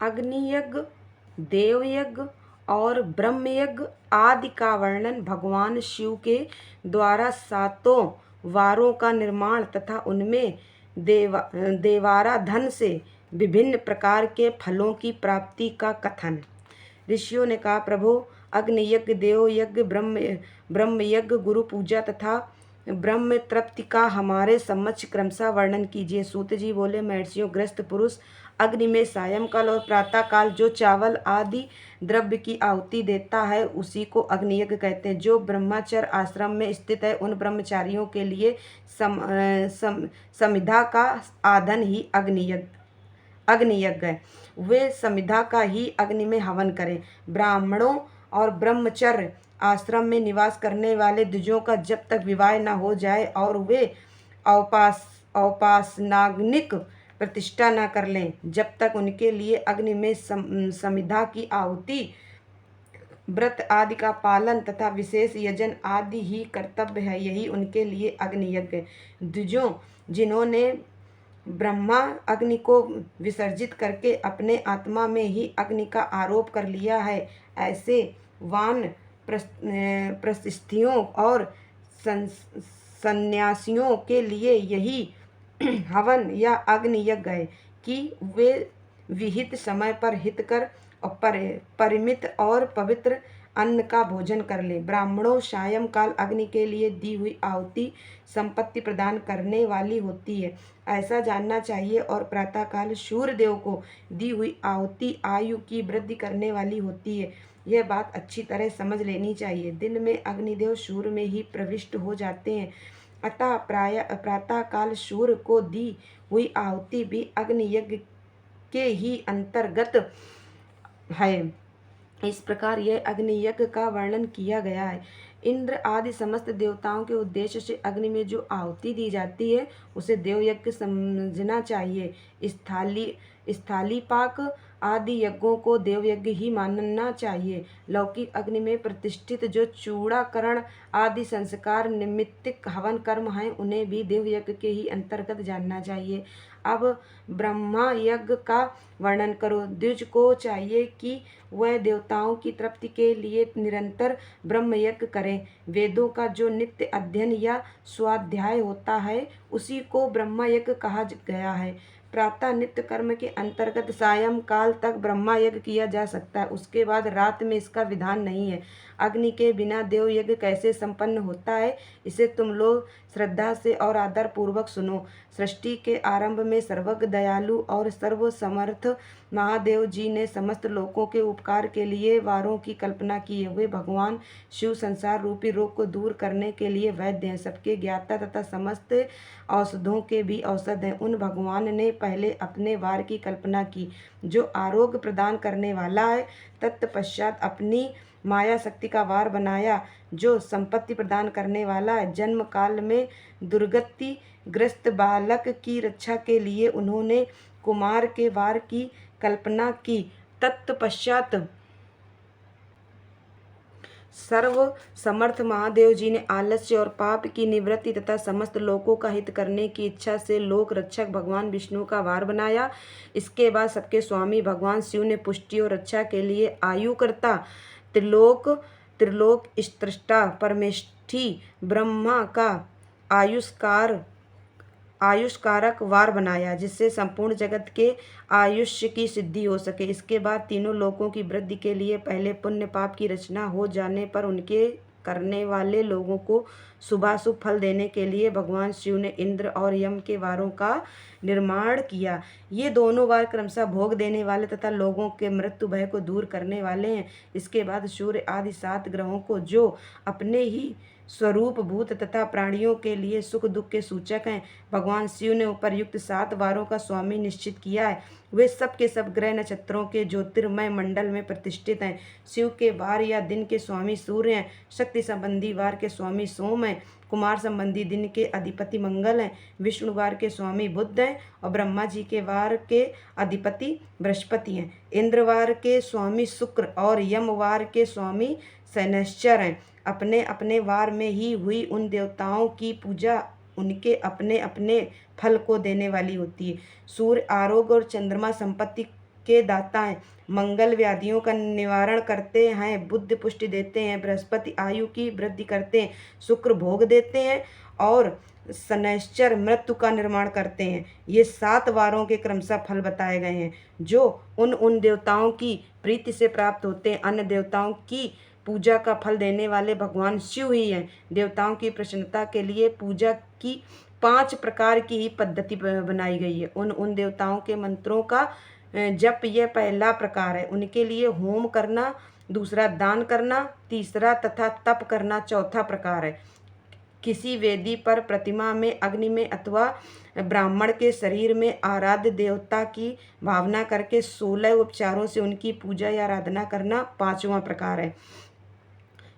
अग्नि यज्ञ, देव यज्ञ और ब्रह्म यज्ञ आदि का वर्णन भगवान शिव के द्वारा सातों वारों का निर्माण तथा उनमें देवाराधन से विभिन्न प्रकार के फलों की प्राप्ति का कथन। ऋषियों ने कहा, प्रभु, अग्नि यज्ञ, देव यज्ञ, ब्रह्म यज्ञ, गुरु पूजा तथा ब्रह्म तृप्ति का हमारे समक्ष क्रमशः वर्णन कीजिए। सूत जी बोले, महर्षियों, गृहस्थ पुरुष अग्नि में सायंकाल और प्रातः काल जो चावल आदि द्रव्य की आहुति देता है उसी को अग्नि यज्ञ कहते हैं। जो ब्रह्मचर्य आश्रम में स्थित है उन ब्रह्मचारियों के लिए समिधा का आदन ही अग्नि यज्ञ है। वे समिधा का ही अग्नि में हवन करें। ब्राह्मणों और ब्रह्मचर्य आश्रम में निवास करने वाले द्विजों का जब तक विवाह न हो जाए और वे औपासनाग्निक प्रतिष्ठा न कर लें, जब तक उनके लिए अग्नि में समिधा की आहुति, व्रत आदि का पालन तथा विशेष यजन आदि ही कर्तव्य है। यही उनके लिए अग्नि यज्ञ है। द्विजों जिन्होंने ब्रह्मा अग्नि को विसर्जित करके अपने आत्मा में ही अग्नि का आरोप कर लिया है, ऐसे वान प्रस्थियों और सन्यासियों के लिए यही हवन या अग्नि यज्ञ है कि वे विहित समय पर हितकर और परिमित और पवित्र अन्न का भोजन कर ले। ब्राह्मणों सायंकाल अग्नि के लिए दी हुई आहुति संपत्ति प्रदान करने वाली होती है, ऐसा जानना चाहिए, और प्रातःकाल सूर्य देव को दी हुई आहुति आयु की वृद्धि करने वाली होती है। यह बात अच्छी तरह समझ लेनी चाहिए। दिन में अग्निदेव सूर्य में ही प्रविष्ट हो जाते हैं, अतः प्रातःकाल सूर्य को दी हुई आहुति भी अग्नि यज्ञ के ही अंतर्गत है। इस प्रकार यह अग्नि यज्ञ का वर्णन किया गया है। इंद्र आदि समस्त देवताओं के उद्देश्य से अग्नि में जो आहुति दी जाती है उसे देव यज्ञ समझना चाहिए। स्थाली पाक आदि यज्ञों को देव यज्ञ ही मानना चाहिए। लौकिक अग्नि में प्रतिष्ठित जो चूड़ाकरण आदि संस्कार निमित्तिक हवन कर्म हैं उन्हें भी देव यज्ञ के ही अंतर्गत जानना चाहिए। अब ब्रह्मा यज्ञ का वर्णन करो। द्विज को चाहिए कि वह देवताओं की तृप्ति के लिए निरंतर ब्रह्म यज्ञ करें। वेदों का जो नित्य अध्ययन या स्वाध्याय होता है उसी को ब्रह्मा यज्ञ कहा गया है। प्रातः नित्य कर्म के अंतर्गत सायंकाल तक ब्रह्मा यज्ञ किया जा सकता है, उसके बाद रात में इसका विधान नहीं है। अग्नि के बिना देव यज्ञ कैसे संपन्न होता है, इसे तुम लोग श्रद्धा से और आदर पूर्वक सुनो। सृष्टि के आरंभ में सर्वज्ञ, दयालु और सर्वसमर्थ महादेव जी ने समस्त लोकों के उपकार के लिए वारों की कल्पना की है। वे भगवान शिव संसार रूपी रोग को दूर करने के लिए वैद्य हैं, सबके ज्ञाता तथा समस्त औषधों के भी औषध हैं। उन भगवान ने पहले अपने वार की कल्पना की जो आरोग्य प्रदान करने वाला है, तत्पश्चात अपनी माया शक्ति का वार बनाया जो संपत्ति प्रदान करने वाला है। जन्म काल में दुर्गति ग्रस्त बालक की रक्षा के लिए उन्होंने कुमार के वार की कल्पना की। तत्पश्चात सर्व समर्थ महादेव जी ने आलस्य और पाप की निवृत्ति तथा समस्त लोकों का हित करने की इच्छा से लोक रक्षक भगवान विष्णु का वार बनाया। इसके बाद सबके स्वामी भगवान शिव ने पुष्टि और रक्षा के लिए आयुकर्ता त्रिलोक स्रष्टा परमेष्ठी ब्रह्मा का आयुष्कारक वार बनाया, जिससे संपूर्ण जगत के आयुष्य की सिद्धि हो सके। इसके बाद तीनों लोकों की वृद्धि के लिए पहले पुण्य पाप की रचना हो जाने पर उनके करने वाले लोगों को शुभाशुभ फल देने के लिए भगवान शिव ने इंद्र और यम के वारों का निर्माण किया। ये दोनों वार क्रमशः भोग देने वाले तथा लोगों के मृत्यु भय को दूर करने वाले हैं। इसके बाद सूर्य आदि 7 ग्रहों को जो अपने ही स्वरूप भूत तथा प्राणियों के लिए सुख दुख के सूचक हैं, भगवान शिव ने उपर्युक्त 7 वारों का स्वामी निश्चित किया है। वे सब के सब ग्रह नक्षत्रों के ज्योतिर्मय मंडल में प्रतिष्ठित हैं। शिव के वार या दिन के स्वामी सूर्य हैं, शक्ति संबंधी वार के स्वामी सोम हैं, कुमार संबंधी दिन के अधिपति मंगल हैं, विष्णु वार के स्वामी बुध हैं और ब्रह्मा जी के वार के अधिपति बृहस्पति हैं। इंद्रवार के स्वामी शुक्र और यमवार के स्वामी शनैश्चर हैं। अपने अपने वार में ही हुई उन देवताओं की पूजा उनके अपने अपने फल को देने वाली होती है। सूर्य आरोग्य और चंद्रमा संपत्ति के दाता हैं। मंगल व्याधियों का निवारण करते हैं, बुद्धि पुष्टि देते हैं, बृहस्पति आयु की वृद्धि करते हैं, शुक्र भोग देते हैं और शनैश्चर मृत्यु का निर्माण करते हैं। ये 7 वारों के क्रमशः फल बताए गए हैं जो उन देवताओं की प्रीति से प्राप्त होते हैं। अन्य देवताओं की पूजा का फल देने वाले भगवान शिव ही हैं। देवताओं की प्रसन्नता के लिए पूजा की 5 प्रकार की ही पद्धति बनाई गई है। उन देवताओं के मंत्रों का जप यह पहला प्रकार है। उनके लिए होम करना, दूसरा दान करना, तीसरा तथा तप करना चौथा प्रकार है। किसी वेदी पर, प्रतिमा में, अग्नि में अथवा ब्राह्मण के शरीर में आराध्य देवता की भावना करके 16 उपचारों से उनकी पूजा या आराधना करना पांचवा प्रकार है।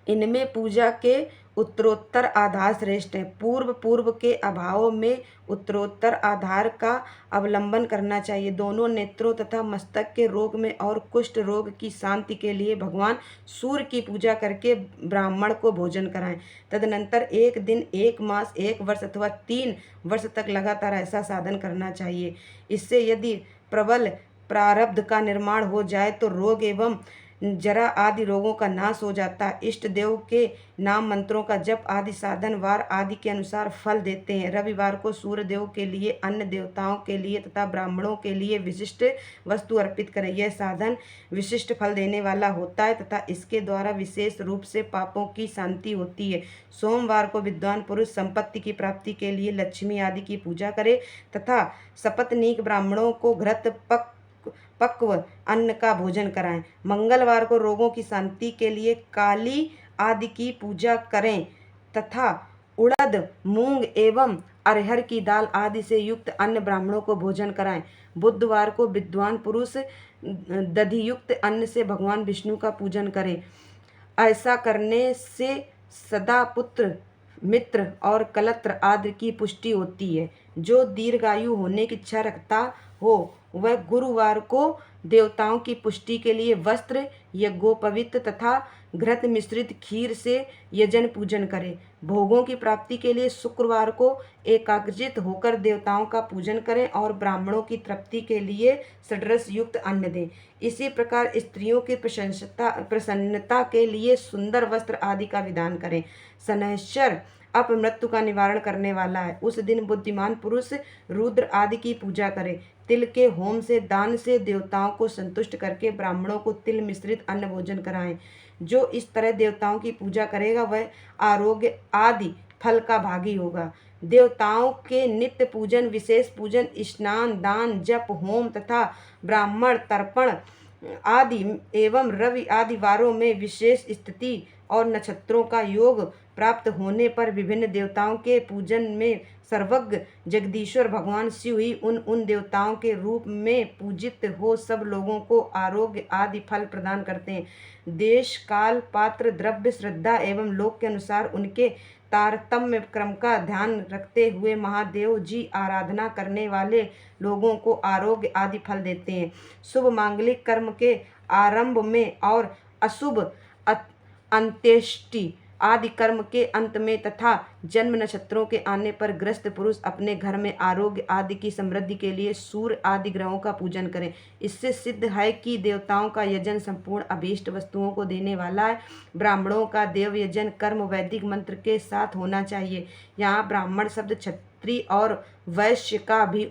इनमें पूजा के उत्तरोत्तर आधार श्रेष्ठ है। पूर्व के अभाव में उत्तरोत्तर आधार का अवलंबन करना चाहिए। दोनों नेत्रों तथा मस्तक के रोग में और कुष्ठ रोग की शांति के लिए भगवान सूर्य की पूजा करके ब्राह्मण को भोजन कराएं। तदनंतर 1 दिन, 1 मास, 1 वर्ष अथवा 3 वर्ष तक लगातार ऐसा साधन करना चाहिए। इससे यदि प्रबल प्रारब्ध का निर्माण हो जाए तो रोग एवं जरा आदि रोगों का नाश हो जाता है। इष्ट देव के नाम मंत्रों का जप आदि साधन वार आदि के अनुसार फल देते हैं। रविवार को सूर्य देव के लिए, अन्य देवताओं के लिए तथा ब्राह्मणों के लिए विशिष्ट वस्तु अर्पित करें। यह साधन विशिष्ट फल देने वाला होता है तथा इसके द्वारा विशेष रूप से पापों की शांति होती है। सोमवार को विद्वान पुरुष संपत्ति की प्राप्ति के लिए लक्ष्मी आदि की पूजा करे तथा सपत्नीक ब्राह्मणों को घृत पक्व अन्न का भोजन कराएं। मंगलवार को रोगों की शांति के लिए काली आदि की पूजा करें तथा उड़द, मूंग एवं अरहर की दाल आदि से युक्त अन्य ब्राह्मणों को भोजन कराएं। बुधवार को विद्वान पुरुष दधियुक्त अन्न से भगवान विष्णु का पूजन करें। ऐसा करने से सदा पुत्र, मित्र और कलत्र आदि की पुष्टि होती है। जो दीर्घायु होने की इच्छा रखता हो वह गुरुवार को देवताओं की पुष्टि के लिए वस्त्र, यज्ञोपवीत तथा घृत मिश्रित खीर से यजन पूजन करे। भोगों की प्राप्ति के लिए शुक्रवार को एकाग्रचित होकर देवताओं का पूजन करें और ब्राह्मणों की तृप्ति के लिए षड्रस युक्त अन्न दें। इसी प्रकार स्त्रियों की प्रसन्नता के लिए सुंदर वस्त्र आदि का विधान करें। शनैश्चर अपमृत्यु का निवारण करने वाला है। उस दिन बुद्धिमान पुरुष रुद्र आदि की पूजा करे। तिल के होम से, दान से देवताओं को संतुष्ट करके ब्राह्मणों को तिल मिश्रित अन्न भोजन कराएं। जो इस तरह देवताओं की पूजा करेगा वह आरोग्य आदि फल का भागी होगा। देवताओं के नित्य पूजन, विशेष पूजन, स्नान, दान, जप, होम तथा ब्राह्मण तर्पण आदि एवं रवि आदि वारों में विशेष स्थिति और नक्षत्रों का योग प्राप्त होने पर विभिन्न देवताओं के पूजन में सर्वज्ञ जगदीश्वर भगवान शिव ही उन देवताओं के रूप में पूजित हो सब लोगों को आरोग्य आदि फल प्रदान करते हैं। देश, काल, पात्र, द्रव्य, श्रद्धा एवं लोक के अनुसार उनके तारतम्य क्रम का ध्यान रखते हुए महादेव जी आराधना करने वाले लोगों को आरोग्य आदि फल देते हैं। शुभ मांगलिक कर्म के आरंभ में और अशुभ अंत्येष्टि आदि कर्म के अंत में तथा जन्म नक्षत्रों के आने पर ग्रस्त पुरुष अपने घर में आरोग्य आदि की समृद्धि के लिए सूर्य आदि ग्रहों का पूजन करें। इससे सिद्ध है कि देवताओं का यजन संपूर्ण अभीष्ट वस्तुओं को देने वाला है। ब्राह्मणों का देव यजन कर्म वैदिक मंत्र के साथ होना चाहिए। यहाँ ब्राह्मण शब्द क्षत्रिय और वैश्य का भी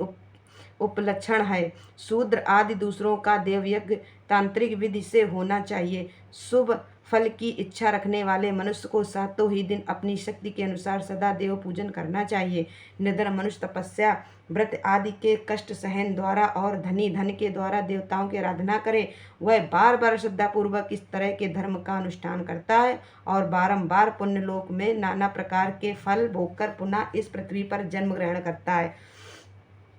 उपलक्षण है। शूद्र आदि दूसरों का देवयज्ञ तांत्रिक विधि से होना चाहिए। शुभ फल की इच्छा रखने वाले मनुष्य को सातों ही दिन अपनी शक्ति के अनुसार सदा देव पूजन करना चाहिए। निडर मनुष्य तपस्या, व्रत आदि के कष्ट सहन द्वारा और धनी धन के द्वारा देवताओं की आराधना करे। वह बार बार श्रद्धापूर्वक इस तरह के धर्म का अनुष्ठान करता है और बारंबार पुण्य लोक में नाना प्रकार के फल भोगकर पुनः इस पृथ्वी पर जन्म ग्रहण करता है।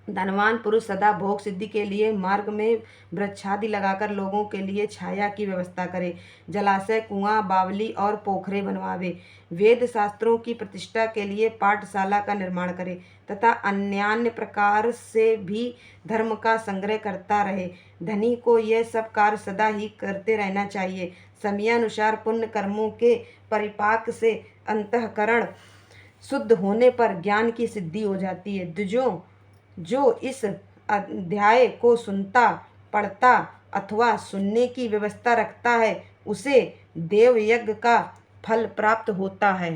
धनवान पुरुष सदा भोग सिद्धि के लिए मार्ग में वृक्षादि लगाकर लोगों के लिए छाया की व्यवस्था करे। जलाशय, कुआं, बावली और पोखरे बनवावे। वेद शास्त्रों की प्रतिष्ठा के लिए पाठशाला का निर्माण करे तथा अन्यान्य प्रकार से भी धर्म का संग्रह करता रहे। धनी को यह सब कार्य सदा ही करते रहना चाहिए। समयानुसार पुण्य कर्मों के परिपाक से अंतःकरण शुद्ध होने पर ज्ञान की सिद्धि हो जाती है। जो इस अध्याय को सुनता पढ़ता अथवा सुनने की व्यवस्था रखता है उसे देव यज्ञ का फल प्राप्त होता है।